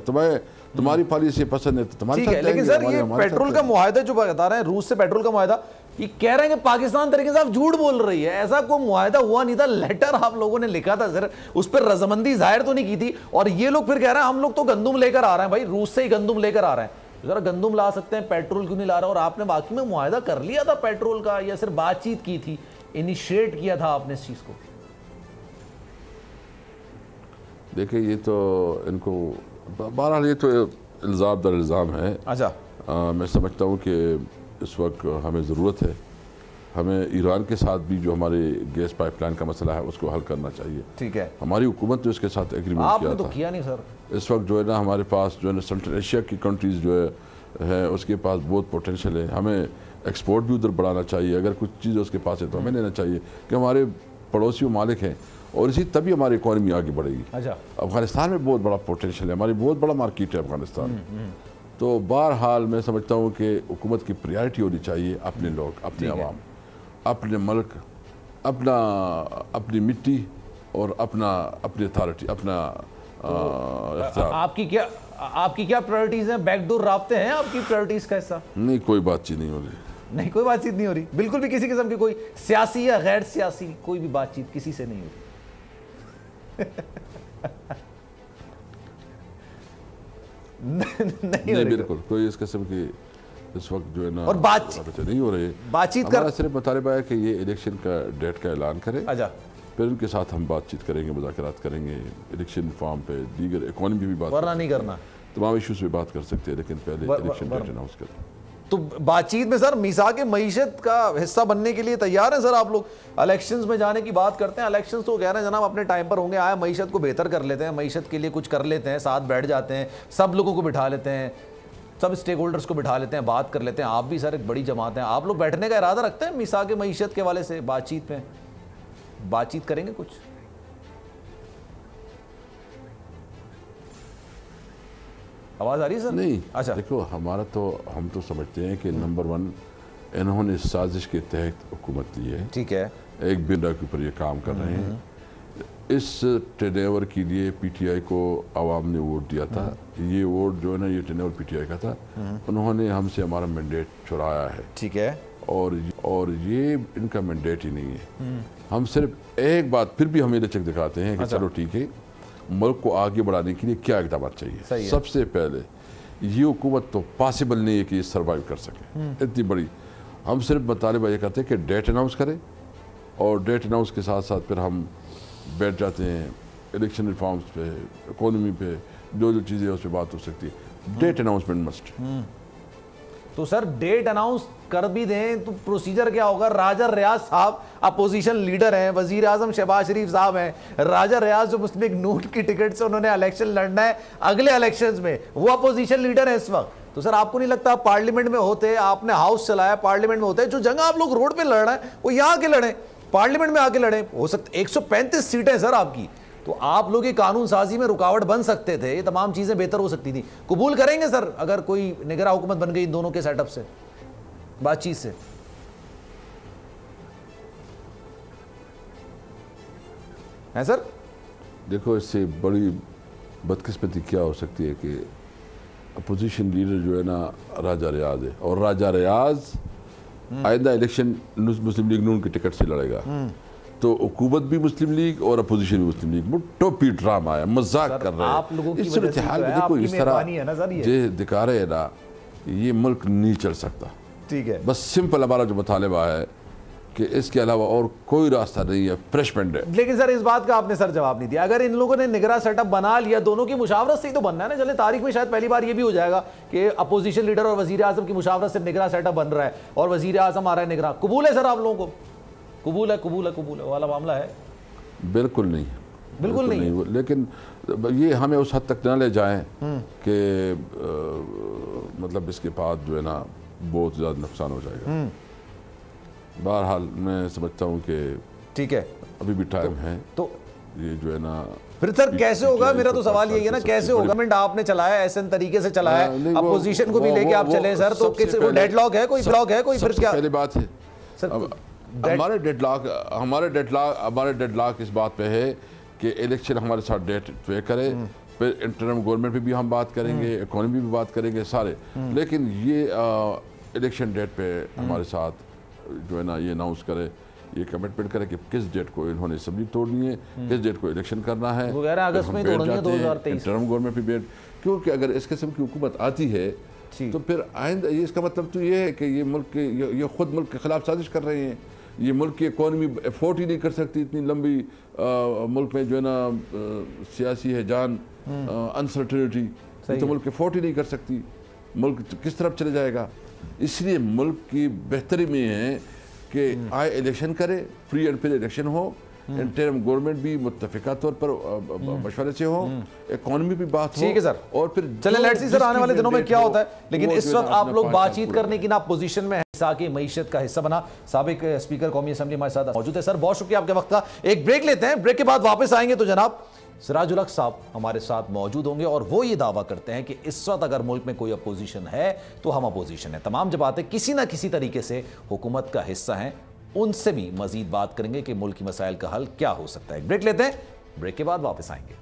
C: तुम्हारी पॉलिसी पसंद है तो तुम्हारी साथ।
A: लेकिन सर ये पेट्रोल का मुआहदा जो बता रहे हैं, रूस से पेट्रोल का मुआहदा, ये कह रहे हैं कि पाकिस्तान तरीके से आप झूठ बोल रही है, ऐसा कोई मुआहदा हुआ नहीं था। लेटर आप लोगों ने लिखा था सर, उस पर रजामंदी जाहिर तो नहीं की थी, और ये लोग फिर कह रहे हैं हम लोग तो गंदुम लेकर आ रहे हैं। भाई रूस से ही गंदुम लेकर आ रहे हैं, जरा गंदुम ला सकते हैं, पेट्रोल क्यों नहीं ला रहा? और आपने बाकी में मुआहदा कर लिया था पेट्रोल का, या सिर्फ बातचीत की थी, इनिशिएट किया था आपने इस चीज को?
C: देखिए ये तो इनको बहरहाल ये तो इल्ज़ाम दर इल्ज़ाम है।
A: अच्छा,
C: मैं समझता हूँ कि इस वक्त हमें ज़रूरत है, हमें ईरान के साथ भी जो हमारे गैस पाइपलाइन का मसला है उसको हल करना चाहिए।
A: ठीक है,
C: हमारी हुकूमत ने उसके साथ एग्रीमेंट
A: आपने
C: किया
A: तो
C: था।
A: किया नहीं सर।
C: इस वक्त जो है ना हमारे पास जो है ना सेंट्रल एशिया की कंट्रीज़ जो है उसके पास बहुत पोटेंशियल है। हमें एक्सपोर्ट भी उधर बढ़ाना चाहिए। अगर कुछ चीज़ उसके पास है तो हमें लेना चाहिए कि हमारे पड़ोसी मालिक हैं, और इसी तभी हमारी इकॉनमी आगे बढ़ेगी।
A: अच्छा,
C: अफगानिस्तान में बहुत बड़ा पोटेंशियल है, हमारी बहुत बड़ा मार्केट है अफगानिस्तान में। तो बहरहाल मैं समझता हूँ कि हुकूमत की प्रायोरिटी होनी चाहिए अपने लोग, अपने अवाम, अपने मुल्क, अपनी मिट्टी और अपनी अथॉरिटी, अपना
A: आपकी क्या प्रायोरिटीज हैं? बैकडोर राब्ते हैं आपकी प्रायोरिटीज का हिस्सा?
C: नहीं, कोई बातचीत नहीं हो रही।
A: नहीं, कोई बातचीत नहीं हो रही, बिल्कुल भी किसी किस्म की कोई सियासी या गैर सियासी कोई भी बातचीत किसी से नहीं हो रही।
C: नहीं बिल्कुल कोई इस किस्म की इस वक्त जो है ना
A: और बातचीत
C: नहीं हो रही।
A: बातचीत
C: हमारा सिर्फ मुतालबा है कि ये इलेक्शन का डेट का ऐलान करें।
A: अच्छा,
C: फिर उनके साथ हम बातचीत करेंगे, मुज़ाकरात करेंगे, इलेक्शन रिफॉर्म पे, दीगर इकॉनमी पे भी बात,
A: वरना नहीं करना,
C: तमाम इश्यूज पे बात कर सकते हैं, लेकिन पहले इलेक्शन डेट अनाउंस करें।
A: तो बातचीत में सर मीसाक मईशत का हिस्सा बनने के लिए तैयार हैं सर आप लोग? इलेक्शंस में जाने की बात करते हैं, इलेक्शंस तो कह रहे हैं जनाब अपने टाइम पर होंगे, आए मईशत को बेहतर कर लेते हैं, मईशत के लिए कुछ कर लेते हैं, साथ बैठ जाते हैं, सब लोगों को बिठा लेते हैं, सब स्टेक होल्डर्स को बिठा लेते हैं, बात कर लेते हैं। आप भी सर एक बड़ी जमात हैं, आप लोग बैठने का इरादा रखते हैं मीसाक मईशत के हवाले से? बातचीत में बातचीत करेंगे कुछ? आवाज आ रही है सर?
C: नहीं,
A: अच्छा,
C: देखो हमारा तो हम तो समझते हैं कि नंबर वन इन्होंने साजिश के तहत हुकूमत ली है।
A: ठीक है,
C: एक बिंदा के ऊपर ये काम कर रहे हैं। इस टर्नओवर के लिए पीटीआई को आवाम ने वोट दिया था। ये वोट जो है ना, ये टर्नओवर पीटीआई का था। उन्होंने हमसे हमारा मैंडेट चुराया है।
A: ठीक है,
C: और ये इनका मैंडेट ही नहीं है। हम सिर्फ एक बात फिर भी हमें लचक दिखाते हैं कि चलो ठीक है, मुल्क को आगे बढ़ाने के लिए क्या इकदाम चाहिए। सबसे पहले ये हुकूमत तो पॉसिबल नहीं है कि ये सर्वाइव कर सके इतनी बड़ी। हम सिर्फ मुतालिबा ये करते हैं कि डेट अनाउंस करें, और डेट अनाउंस के साथ साथ फिर हम बैठ जाते हैं इलेक्शन रिफॉर्म्स पे, इकोनॉमी पे, जो चीज़ें उस पर बात हो सकती है। Date announcement must.
A: तो सर डेट अनाउंस कर भी दें तो प्रोसीजर क्या होगा? राजा रियाज साहब अपोजिशन लीडर हैं, वजीर आजम शहबाज शरीफ साहब हैं। राजा रियाज जो मुस्लिम लीग नून की टिकट से उन्होंने इलेक्शन लड़ना है अगले इलेक्शंस में, वो अपोजिशन लीडर है इस वक्त। तो सर आपको नहीं लगता आप पार्लियामेंट में होते, आपने हाउस चलाया, पार्लियामेंट में होते, जो जंग आप लोग रोड पे लड़ रहे हैं वो यहाँ आके लड़े, पार्लियामेंट में आके लड़े? हो सकता 135 सीटें सर आपकी, तो आप लोग ये कानून साजी में रुकावट बन सकते थे, ये तमाम चीजें बेहतर हो सकती थी। कबूल करेंगे सर अगर कोई निगरा हुकूमत बन गई इन दोनों के सेटअप से, बातचीत से? है सर?
C: देखो इससे बड़ी बदकिस्मती क्या हो सकती है कि अपोजिशन लीडर जो है ना राजा रियाज है, और राजा रियाज आइंदा इलेक्शन मुस्लिम लीग नून की टिकट से लड़ेगा। तो हुकूमत भी मुस्लिम लीग और अपोजिशन भी मुस्लिम लीग, वो टोपी ड्रामा है, मजाक कर रहे हैं। इस सूरत हाल में देखो इस तरह जो दिखा रहे हैं ना, ये मुल्क नहीं चल सकता।
A: ठीक है,
C: बस सिंपल हमारा जो मुतालिबा है कि इसके अलावा और कोई रास्ता नहीं है, फ्रेश मैंडेट।
A: लेकिन सर इस बात का आपने सर जवाब नहीं दिया, अगर इन लोगों ने निगरा सेटअप बना लिया, दोनों की मुशावरत से ही तो बनना है ना। चले तारीख में शायद पहली बार ये भी हो जाएगा कि अपोजिशन लीडर और वजीर आजम की मुशावरत से निगरा सेटअप बन रहा है, और वजीर आजम आ रहा है निगरा। कबूल है सर आप लोगों को? कबूल है, कबूल है, कबूल है वाला मामला है?
C: बिल्कुल नहीं,
A: बिल्कुल नहीं।
C: लेकिन ये हमें उस हद तक न ले जाएं कि मतलब इसके बाद जो है ना बहुत ज़्यादा नुकसान हो जाएगा। बहरहाल मैं समझता हूँ कि
A: ठीक है,
C: अभी भी टाइम है।
A: तो
C: ये जो है ना
A: फिर सर कैसे होगा? मेरा तो सवाल यही है ना, कैसे होगा? गवर्नमेंट आपने चलाया, ऐसे तरीके से चलाया, अपोजिशन को भी लेके आप चले सर, तो किसी को डेडलॉक है, कोई ब्लॉक है, कोई फिर क्या?
C: पहली बात है सर, हमारे डेडलॉक इस बात पे है कि इलेक्शन हमारे साथ डेट तय करे, फिर इंटरम गवर्नमेंट पे भी हम बात करेंगे, इकोनॉमी भी बात करेंगे सारे। लेकिन ये इलेक्शन डेट पे हमारे साथ जो है ना ये अनाउंस करे, ये कमिटमेंट करे कि किस डेट को इन्होंने असेंबली तोड़नी है, किस डेट को इलेक्शन करना है।
A: अगस्त में तोड़नी है 2023
C: इंटरम गवर्नमेंट पे बैठ, क्योंकि अगर इस किस्म की हुकूमत आती है तो फिर आइंदा इसका मतलब तो ये है कि ये मुल्क के ये खुद मुल्क के खिलाफ साजिश कर रहे हैं। ये मुल्क की इकॉनमी एफोर्ड ही नहीं कर सकती इतनी लंबी मुल्क में जो है ना सियासी हैजान अनसर्टेनिटी, तो मुल्क एफोर्ड ही नहीं कर सकती, मुल्क किस तरफ चले जाएगा। इसलिए मुल्क की बेहतरी में है कि आए इलेक्शन करे, फ्री एंड फेयर इलेक्शन हो, इंटरिम गवर्नमेंट भी मुत्तफिका तौर पर मशवरे से हो, इकॉनमी भी बात हो।
A: ठीक है सर,
C: और फिर
A: चले लेट्स सी सर आने वाले दिनों में क्या होता है, लेकिन
C: वो
A: इस
C: जो है
A: वक्त
C: ना
A: आप
C: अपना
A: लोग
C: ख्वाहिशात
A: बातचीत
C: पूरा
A: करने की ना पोजीशन में है, की मईशत का हिस्सा बना। साबिक स्पीकर कौमी असेंबली हमारे साथ मौजूद है। सर बहुत शुक्रिया आपके वक्त का। एक ब्रेक लेते हैं, ब्रेक के बाद वापस आएंगे तो जनाब सिराजुल हक साहब हमारे साथ मौजूद होंगे और वो ये दावा करते हैं कि इस वक्त अगर मुल्क में कोई अपोजिशन है तो हम अपोजिशन है। तमाम जो बातें किसी ना किसी तरीके से हुकूमत का हिस्सा हैं, उनसे भी मजीद बात करेंगे कि मुल्क की मसाइल का हल क्या हो सकता है। ब्रेक लेते हैं, ब्रेक के बाद वापस आएंगे।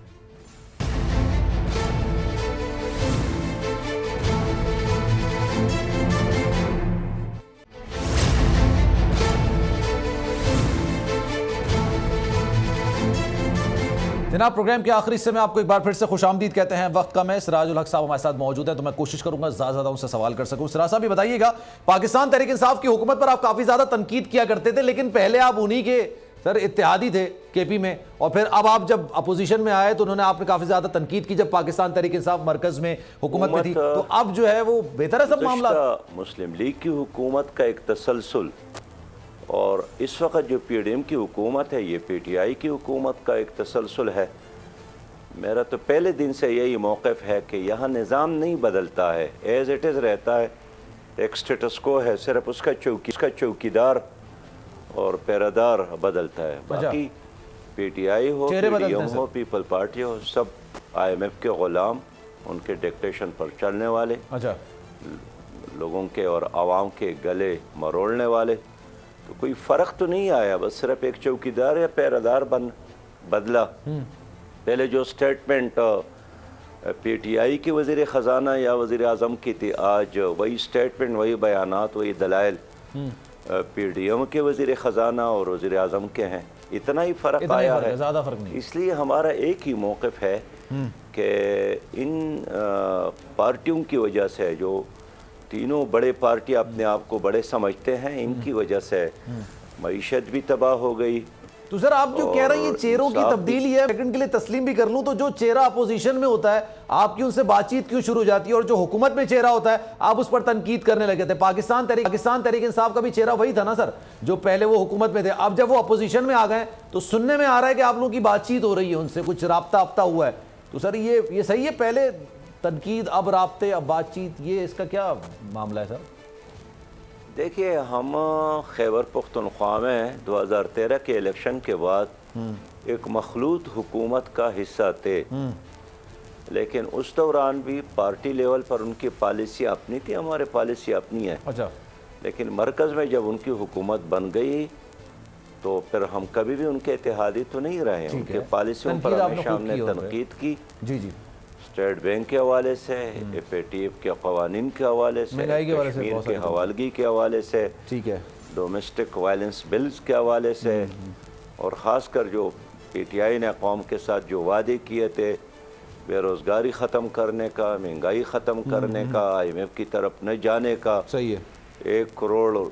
A: जनाब प्रोग्राम के आखिरी हिस्से में आपको एक बार फिर से खुशामदीद कहते हैं। वक्त कम है, सिराजुल हक साहब हमारे साथ मौजूद है तो मैं कोशिश करूंगा ज्यादा उनसे सवाल कर सकूं। सिराज साहब भी बताइएगा, पाकिस्तान तहरीक इंसाफ की हुकूमत पर आप काफी ज्यादा तनकीद किया करते थे, लेकिन पहले आप उन्हीं के सर इत्तेहादी थे केपी में, और फिर अब आप जब अपोजिशन में आए तो उन्होंने आपने काफी ज्यादा तनकीद की जब पाकिस्तान तहरीक इंसाफ मरकज में हुकूमत में थी, तो अब जो है वो बेहतर है सब मामला।
D: मुस्लिम लीग की हुकूमत का एक तसलसल और इस वक्त जो PDM की हुकूमत है, ये PTI की हुकूमत का एक तसलसल है। मेरा तो पहले दिन से यही मौक़िफ़ है कि यहाँ निज़ाम नहीं बदलता है, एज़ इट इज़ रहता है, एक स्टेटस को है, सिर्फ उसका चौकीदार और पैरादार बदलता है। बाकी PTI हो, PDM हो, पीपल पार्टी हो, सब IMF के ग़ुलाम, उनके डिक्टेशन पर चलने वाले, लोगों के और आवाम के गले मरोड़ने वाले। तो कोई फ़र्क तो नहीं आया, बस सिर्फ एक चौकीदार या पैरादार बदला। पहले जो स्टेटमेंट PTI के वज़ीर ख़जाना या वज़ीर आज़म की थी, आज वही स्टेटमेंट, वही बयानात, वही दलाइल PDM के वज़ीर ख़जाना और वज़ीर आज़म के हैं। इतना ही फ़र्क आया है, ज़्यादा फ़र्क नहीं। इसलिए हमारा एक ही मौक़िफ़ है कि इन पार्टियों की वजह से, जो तीनों बड़े पार्टी अपने आप को बड़े समझते हैं, इनकी वजह से मईशत भी तबाह हो गई।
A: तो सर आप जो कह रहे हैं ये चेहरों की तब्दीली है, सेकंड के लिए तस्लीम भी कर लूं तो जो चेहरा अपोजिशन में होता है आपकी उनसे बातचीत क्यों शुरू हो जाती है, और जो हुकूमत में चेहरा होता है आप उस पर तनकीद करने लगे थे। पाकिस्तान तहरीक इंसाफ का भी चेहरा वही था ना सर, जो पहले वो हुकूमत में थे। अब जब वो अपोजिशन में आ गए तो सुनने में आ रहा है कि आप लोगों की बातचीत हो रही है, उनसे कुछ राब्ता हुआ है। तो सर ये सही है, पहले तनकीद अब राब्ते अब बातचीत, ये इसका क्या मामला है सर?
D: देखिए, हम खैबर पख्तूनख्वा में 2013 के इलेक्शन के बाद एक मखलूत हुकूमत का हिस्सा थे, लेकिन उस दौरान भी पार्टी लेवल पर उनकी पॉलिसी अपनी थी, हमारे पॉलिसी अपनी है।
A: अच्छा।
D: लेकिन मरकज़ में जब उनकी हुकूमत बन गई तो फिर हम कभी भी उनके इत्तेहादी तो नहीं रहे, उनके पॉलिसियों पर हमेशा हमने तनकीद की।
A: जी जी,
D: स्टेट बैंक के हवाले से, FATF के कवानीन के हवाले से, कश्मीर के हवालगी के हवाले से,
A: ठीक है,
D: डोमेस्टिक वायलेंस बिल्स के हवाले से, और ख़ासकर जो PTI ने कौम के साथ जो वादे किए थे, बेरोज़गारी ख़त्म करने का, महंगाई ख़त्म करने का, IMF की तरफ न जाने का,
A: सही है,
D: 1 करोड़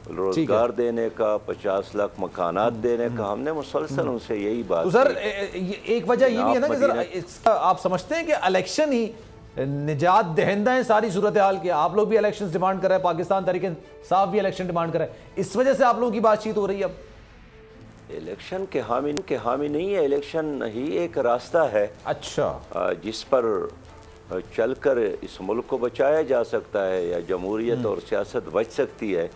D: रोजगार देने का, 50 लाख मकानात देने का, हमने मुसलसल उनसे यही बात।
A: तो सर एक वजह ये भी है ना कि सर आप समझते हैं कि इलेक्शन ही निजात दहिंदा है सारी सूरत हाल के। आप लोग भी इलेक्शन डिमांड कर रहे हैं, पाकिस्तान तहरीक इंसाफ भी इलेक्शन डिमांड कर रहे हैं, इस वजह से आप लोगों की बातचीत हो रही है। अब
D: इलेक्शन के हामी नहीं है, इलेक्शन ही एक रास्ता है,
A: अच्छा,
D: जिस पर चलकर इस मुल्क को बचाया जा सकता है या जमहूरियत और सियासत बच सकती है।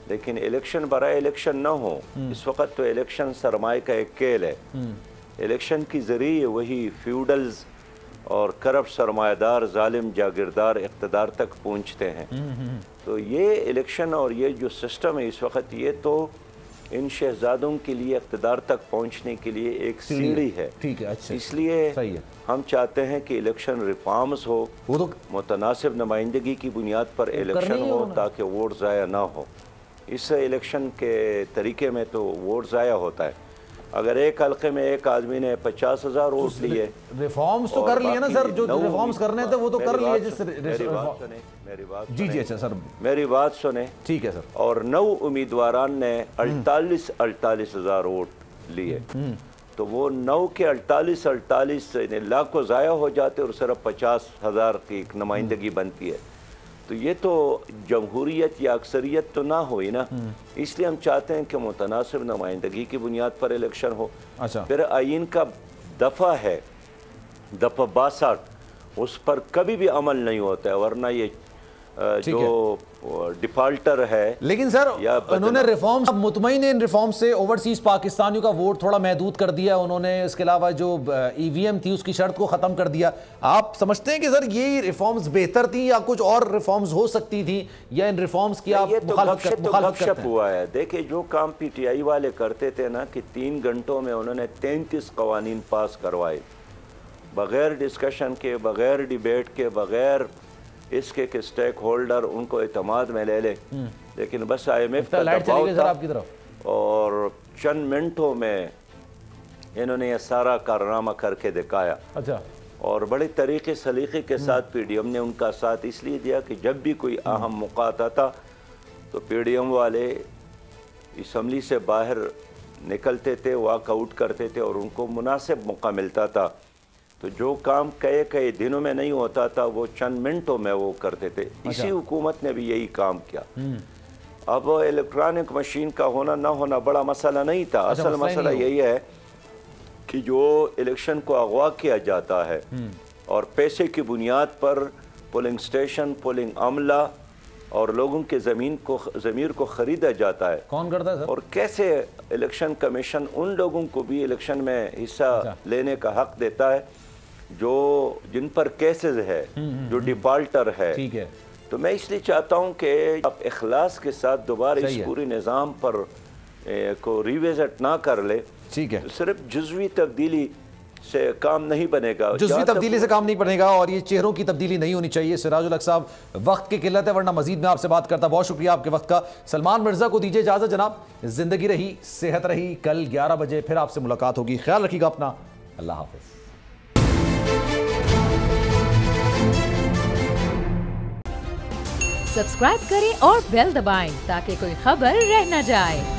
D: लेकिन इलेक्शन बराए इलेक्शन ना हो, इस वक्त तो इलेक्शन सरमाए का एक खेल है। इलेक्शन के ज़रिए वही फ्यूडल्स और करप्ट सरमायादार जालिम जागीरदार इक़्तिदार तक पहुँचते हैं। तो ये इलेक्शन और ये जो सिस्टम है इस वक्त, ये तो इन शहजादों के लिए इक़्तिदार तक पहुँचने के लिए एक सीढ़ी है।
A: ठीक है, अच्छा,
D: इसलिए
A: सही है।
D: हम चाहते हैं कि इलेक्शन रिफॉर्म्स हो, वो तो मुतनासिब नुमाइंदगी की बुनियाद पर इलेक्शन हो ताकि वोट ज़ाया ना हो। इस इलेक्शन के तरीके में तो वोट ज़ाया होता है। अगर एक हल्के में एक आदमी ने 50,000 वोट लिए,
A: रिफॉर्म्स तो कर लिए ना सर, जो रिफॉर्म्स करने थे वो तो कर लिए।
D: मेरी बात सुने,
A: जी जी अच्छा सर,
D: मेरी बात सुने,
A: ठीक है सर।
D: और 9 उम्मीदवारान ने 48,000 वोट लिए, तो वो 9 के 48 लाखों ज़ाया हो जाते और सिर्फ 50,000 की एक नुमाइंदगी बनती है। तो ये तो जमहूरियत या अक्सरियत तो ना हुई ना, इसलिए हम चाहते हैं कि मुतनासिब नुमाइंदगी की बुनियाद पर इलेक्शन हो।
A: अच्छा,
D: फिर आइन का दफ़ा है, दफ़ा 62, उस पर कभी भी अमल नहीं होता है, वरना ये जो डिफॉल्टर है।
A: लेकिन सर उन्होंने रिफॉर्म्स, मुतमईन इन रिफॉर्म से ओवरसीज पाकिस्तानियों का वोट थोड़ा महदूद कर दिया उन्होंने, इसके अलावा जो ईवीएम थी उसकी शर्त को ख़त्म कर दिया। आप समझते हैं कि सर ये रिफॉर्म्स बेहतर थी या कुछ और रिफॉर्म्स हो सकती थी, या इन रिफॉर्म्स की आप
D: गपशप हुआ है? देखिए, जो काम पीटीआई वाले करते थे ना कि 3 घंटों में उन्होंने 33 कवानीन पास करवाए, बग़ैर डिस्कशन के, बग़ैर डिबेट के, बग़ैर इसके कि स्टेक होल्डर उनको एतमाद में ले ले, लेकिन बस IMF का दबाव था
A: आपकी तरफ,
D: और चंद मिनटों में इन्होंने यह सारा कारनामा करके दिखाया।
A: अच्छा,
D: और बड़े तरीके सलीके के साथ PDM ने उनका साथ इसलिए दिया कि जब भी कोई अहम मौका आता था तो PDM वाले असम्बली से बाहर निकलते थे, वॉकआउट करते थे और उनको मुनासिब मौका मिलता था। तो जो काम कई दिनों में नहीं होता था वो चंद मिनटों में वो करते थे। इसी हुकूमत ने भी यही काम किया। अब इलेक्ट्रॉनिक मशीन का होना ना होना बड़ा मसला नहीं था। असल मसला यही है कि जो इलेक्शन को अगवा किया जाता है और पैसे की बुनियाद पर पोलिंग स्टेशन, पोलिंग अमला और लोगों के ज़मीर को ख़रीदा जाता है।
A: कौन करता है सर?
D: और कैसे इलेक्शन कमीशन उन लोगों को भी इलेक्शन में हिस्सा लेने का हक देता है जिन पर केसेस है, जो डिफॉल्टर है।
A: ठीक है,
D: तो मैं इसलिए चाहता हूं कि आप इखलास के साथ दोबारा इस पूरी निज़ाम पर को रिविजिट ना कर ले।
A: ठीक है,
D: सिर्फ जुज़वी तब्दीली से काम नहीं बनेगा,
A: जुज़वी तब्दीली से काम नहीं बनेगा, और ये चेहरों की तब्दीली नहीं होनी चाहिए। सिराजुल हक साहब, वक्त की किल्लत है वरना मजीद में आपसे बात करता। बहुत शुक्रिया आपके वक्त का। सलमान मिर्जा को दीजिए इजाजत जनाब। जिंदगी रही, सेहत रही, कल 11 बजे फिर आपसे मुलाकात होगी। ख्याल रखिएगा अपना। अल्लाह हाफिज।
E: सब्सक्राइब करें और बेल दबाएं ताकि कोई खबर रह न जाए।